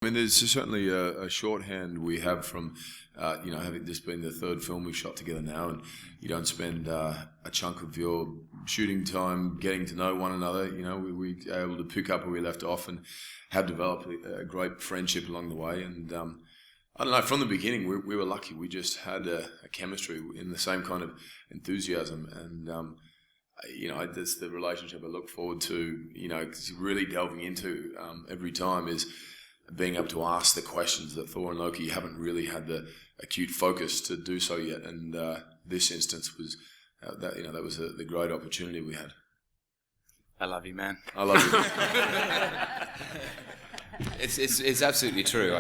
I mean, there's certainly a shorthand we have from, having this been the third film we've shot together now, and you don't spend a chunk of your shooting time getting to know one another. You know, we are able to pick up where we left off and have developed a great friendship along the way. And I don't know, from the beginning, we were lucky. We just had a chemistry in the same kind of enthusiasm, and that's the relationship I look forward to. You know, 'cause really delving into every time is being able to ask the questions that Thor and Loki haven't really had the acute focus to do so yet, and this instance was that was the great opportunity we had. I love you, man. I love you. It's absolutely true.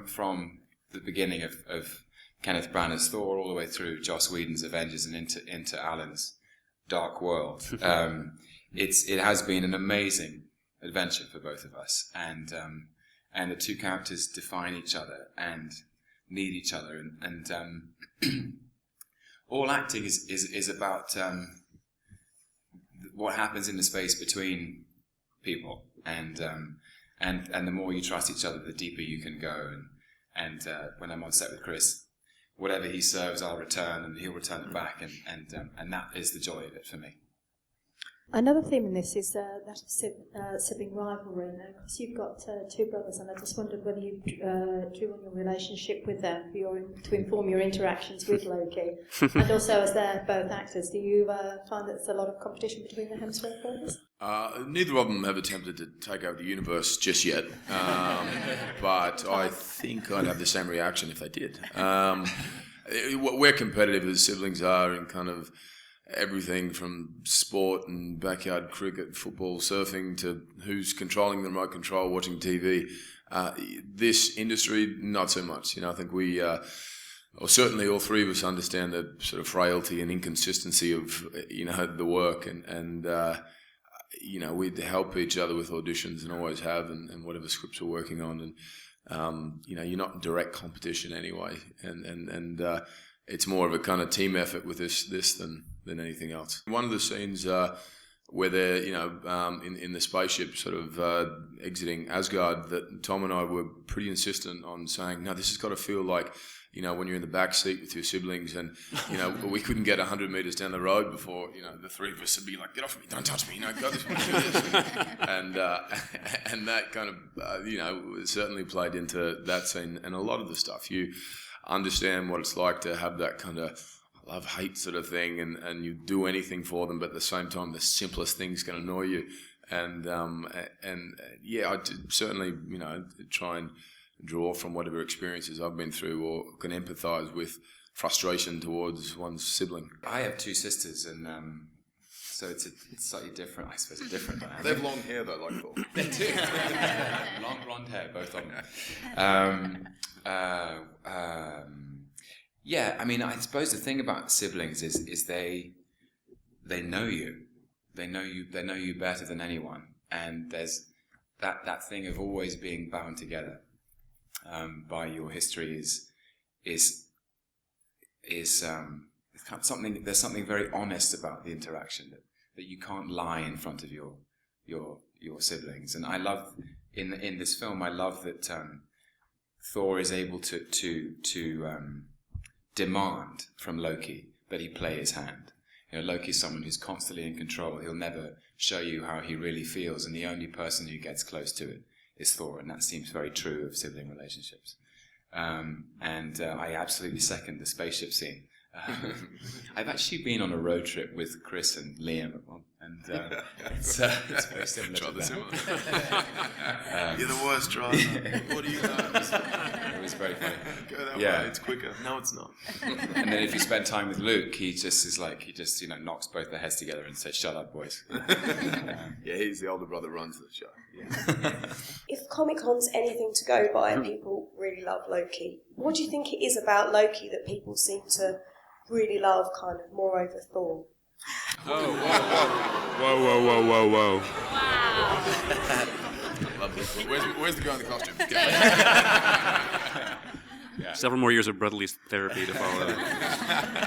From the beginning of Kenneth Branagh's Thor all the way through Joss Whedon's Avengers and into Alan's Dark World. It has been an amazing adventure for both of us, and the two characters define each other and need each other, and all acting is about what happens in the space between people, and the more you trust each other, the deeper you can go. And when I'm on set with Chris, whatever he serves, I'll return, and he'll return it back, and that is the joy of it for me. Another theme in this is that of sibling rivalry. Now, because you've got two brothers, and I just wondered whether you drew on your relationship with them to inform your interactions with Loki. And also, as they're both actors, do you find that there's a lot of competition between the Hemsworth brothers? Neither of them have attempted to take over the universe just yet, but I think I'd have the same reaction if they did. We're competitive as siblings are in kind of everything from sport and backyard cricket, football, surfing, to who's controlling the remote control, watching TV. This industry, not so much. You know, I think we, or certainly all three of us, understand the sort of frailty and inconsistency of the work, and we help each other with auditions and always have, and whatever scripts we're working on, and you're not in direct competition anyway, and it's more of a kind of team effort with this than anything else. One of the scenes where they're in the spaceship sort of exiting Asgard, that Tom and I were pretty insistent on saying, no, this has got to feel like when you're in the back seat with your siblings, and we couldn't get 100 meters down the road before the three of us would be like, get off me, don't touch me, go this way, do this. and that kind of certainly played into that scene, and a lot of the stuff you understand what it's like to have that kind of love-hate sort of thing, and you do anything for them, but at the same time the simplest things can annoy you, and I certainly try and draw from whatever experiences I've been through, or can empathise with frustration towards one's sibling. I have two sisters, and so it's slightly different, I suppose. It's different. They have long hair though, like Thor. They do. Long blonde hair, both of them. Yeah, I mean, I suppose the thing about siblings is they know you. They know you better than anyone, and there's that thing of always being bound together by your history is something. There's something very honest about the interaction that you can't lie in front of your siblings. And I love in this film, I love that Thor is able to demand from Loki that he play his hand. Loki's someone who's constantly in control. He'll never show you how he really feels, and the only person who gets close to it is Thor, and that seems very true of sibling relationships. I absolutely second the spaceship scene. I've actually been on a road trip with Chris and Liam at one, and it's very similar to that. You're the worst driver. What do you know? It was very funny. Go that way, it's quicker. No, it's not. And then if you spend time with Luke, he just knocks both their heads together and says, "Shut up, boys." Yeah, he's the older brother who runs the show. Yeah. If Comic-Con's anything to go by and people really love Loki, what do you think it is about Loki that people seem to really love kind of more over Thor? Oh, whoa. Wow. Where's the guy in the costume? several more years of brotherly therapy to follow.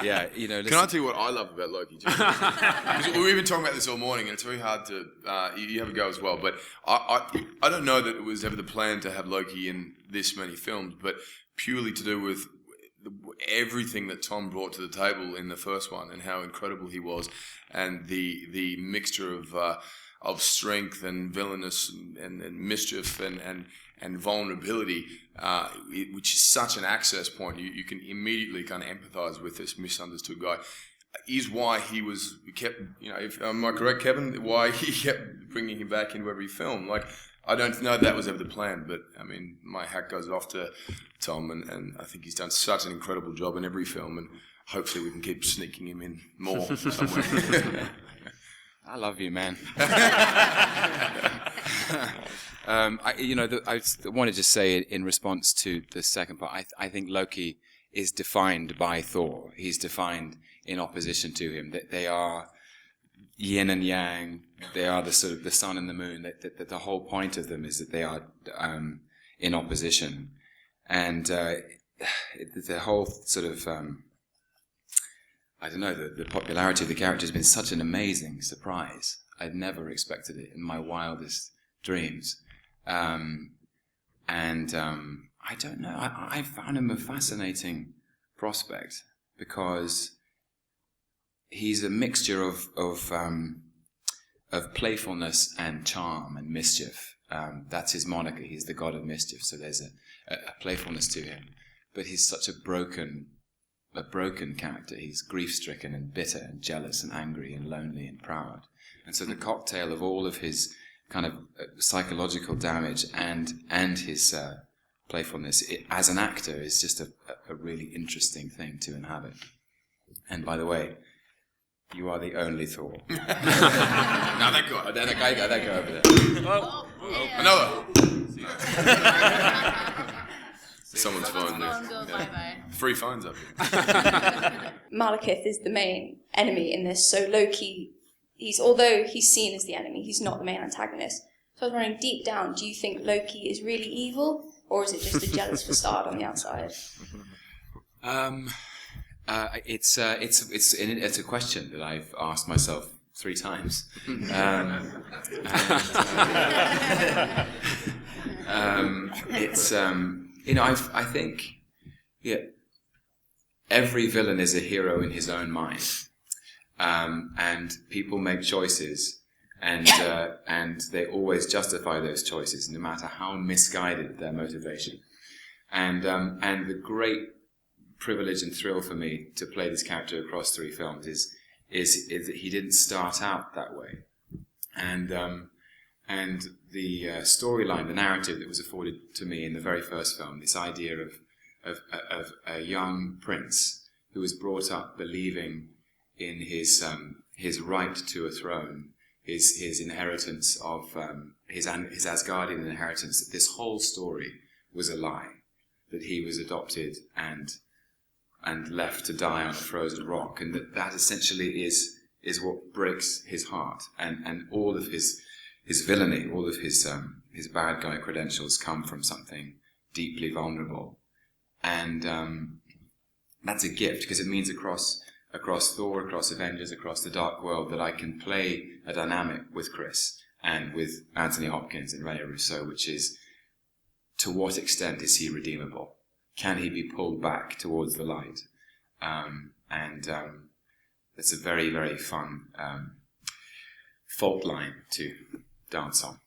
Yeah, Can I tell you what I love about Loki? Because we've been talking about this all morning, and it's very hard to. You have a go as well, but I don't know that it was ever the plan to have Loki in this many films, but purely to do with everything that Tom brought to the table in the first one, and how incredible he was, and the mixture of strength and villainous and mischief and vulnerability, which is such an access point. You can immediately kind of empathize with this misunderstood guy. Is why he kept, am I correct, Kevin? Why he kept bringing him back into every film. Like, I don't know that was ever the plan, but I mean, my hat goes off to Tom, and I think he's done such an incredible job in every film, and hopefully we can keep sneaking him in more somewhere. I love you, man. I want to just say in response to the second part, I think Loki is defined by Thor. He's defined in opposition to him. That they are yin and yang. They are the sort of the sun and the moon. That the whole point of them is that they are in opposition, and the whole sort of I don't know, the popularity of the character has been such an amazing surprise. I'd never expected it in my wildest dreams. I don't know, I found him a fascinating prospect because he's a mixture of playfulness and charm and mischief. That's his moniker. He's the god of mischief, so there's a playfulness to him. But he's such a broken character. He's grief-stricken and bitter and jealous and angry and lonely and proud. And so the cocktail of all of his kind of psychological damage and his playfulness as an actor is just a really interesting thing to inhabit. And by the way, you are the only Thor. No, that guy. That guy over there. Another. Someone's phone there. Bye-bye. Free phones up here. Malekith is the main enemy in this, so Loki, although he's seen as the enemy, he's not the main antagonist. So I was wondering, deep down, do you think Loki is really evil, or is it just a jealous facade on the outside? It's a question that I've asked myself 3 times. I think, every villain is a hero in his own mind, and people make choices, and they always justify those choices, no matter how misguided their motivation. And the great privilege and thrill for me to play this character across 3 films is that he didn't start out that way, and the storyline, the narrative that was afforded to me in the very first film, this idea of a young prince who was brought up believing in his right to a throne, his inheritance of his Asgardian inheritance, that this whole story was a lie, that he was adopted and left to die on a frozen rock, and that essentially is what breaks his heart, and all of his villainy, all of his bad guy credentials come from something deeply vulnerable, and that's a gift, because it means across Thor, across Avengers, across the Dark World, that I can play a dynamic with Chris and with Anthony Hopkins and Rene Russo, which is, to what extent is he redeemable? Can he be pulled back towards the light? It's a very, very fun fault line to dance on.